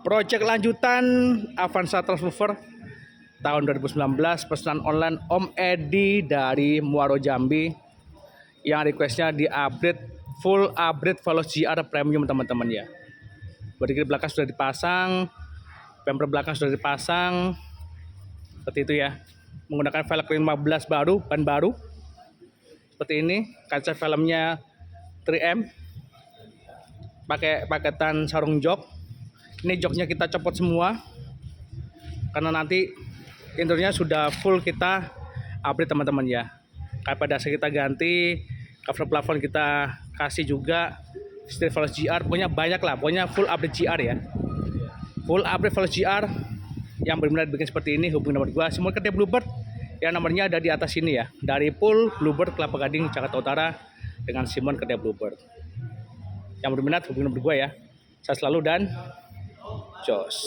Project lanjutan Avanza Transmover tahun 2019, pesanan online Om Edi dari Muaro Jambi yang requestnya di upgrade full upgrade Veloz GR premium teman-teman ya. Bodi belakang sudah dipasang, bumper belakang sudah dipasang, seperti itu ya. Menggunakan velg 15 baru, ban baru, seperti ini. Kaca filmnya 3M, pakai paketan sarung jok. Ini joknya kita copot semua karena nanti interiornya sudah full kita upgrade teman-teman ya. Kayak dasar kita ganti, cover plafon kita kasih juga, setir Veloz GR, pokoknya banyak lah, pokoknya full upgrade GR ya. Full upgrade Veloz GR yang benar-benar bikin seperti ini. Hubungi nomor gua Simon Kedai Bluebird yang nomornya ada di atas ini ya. Dari Pool Bluebird Kelapa Gading Jakarta Utara dengan Simon Kedai Bluebird. Yang berminat hubungi nomor gua ya. Saya selalu dan Jos.